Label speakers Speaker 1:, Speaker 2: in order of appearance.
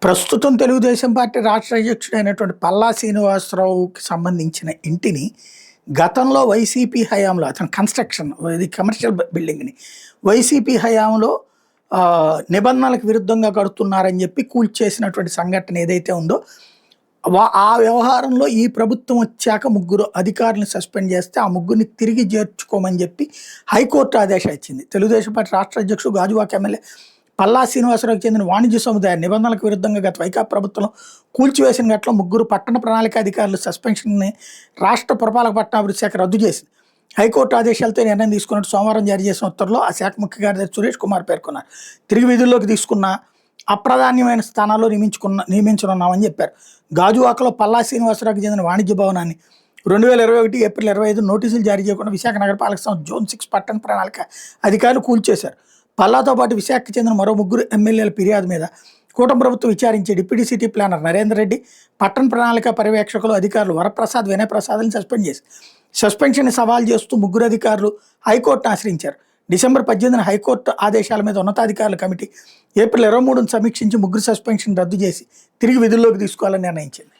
Speaker 1: ప్రస్తుతం తెలుగుదేశం పార్టీ రాష్ట్ర అధ్యక్షుడైనటువంటి పల్లా శ్రీనివాసరావుకి సంబంధించిన ఇంటిని గతంలో వైసీపీ హయాంలో అతను కన్స్ట్రక్షన్ ఇది కమర్షియల్ బిల్డింగ్ని వైసీపీ హయాంలో నిబంధనలకు విరుద్ధంగా కడుతున్నారని చెప్పి కూల్చేసినటువంటి సంఘటన ఏదైతే ఉందో ఆ వ్యవహారంలో ఈ ప్రభుత్వం వచ్చాక ముగ్గురు అధికారులను సస్పెండ్ చేస్తే ఆ ముగ్గురిని తిరిగి చేర్చుకోమని చెప్పి హైకోర్టు ఆదేశం ఇచ్చింది. తెలుగుదేశం పార్టీ రాష్ట్ర అధ్యక్షుడు గాజువాక ఎమ్మెల్యే పల్లా శ్రీనివాసరావుకి చెందిన వాణిజ్య సముదాయ నిబంధనలకు విరుద్ధంగా గత వైకాపా ప్రభుత్వం కూల్చివేసిన ఘటనలో ముగ్గురు పట్టణ ప్రణాళిక అధికారులు సస్పెన్షన్ని రాష్ట్ర పురపాలక పట్టణాభివృద్ధి శాఖ రద్దు చేసింది. హైకోర్టు ఆదేశాలతో నిర్ణయం తీసుకున్నట్టు సోమవారం జారీ చేసిన ఉత్తర్వులో ఆ శాఖ ముఖ్య కార్యదర్శి సురేష్ కుమార్ పేర్కొన్నారు. తిరిగి విధుల్లోకి తీసుకున్న అప్రాధాన్యమైన స్థానాల్లో నియమించనున్నామని చెప్పారు. గాజువాకలో పల్లా శ్రీనివాసరావుకి చెందిన వాణిజ్య భవనాన్ని 2021 ఏప్రిల్ 25 నోటీసులు జారీ చేయకుండా విశాఖ నగరపాలక సంస్థ జోన్ 6 పట్టణ ప్రణాళిక అధికారులు కూల్చేశారు. పల్లాతో పాటు విశాఖకు చెందిన మరో ముగ్గురు ఎమ్మెల్యేల ఫిర్యాదు మీద కూటమి ప్రభుత్వం విచారించే deputy city planner Narender Reddy, పట్టణ ప్రణాళిక పర్యవేక్షకులు అధికారులు వరప్రసాద్, వినయప్రసాద్ని సస్పెండ్ చేసి సస్పెన్షన్ సవాల్ చేస్తూ ముగ్గురు అధికారులు హైకోర్టును ఆశ్రయించారు. డిసెంబర్ 18న హైకోర్టు ఆదేశాల మీద ఉన్నతాధికారుల కమిటీ ఏప్రిల్ 23ను సమీక్షించి ముగ్గురు సస్పెన్షన్ రద్దు చేసి తిరిగి విధుల్లోకి తీసుకోవాలని నిర్ణయించింది.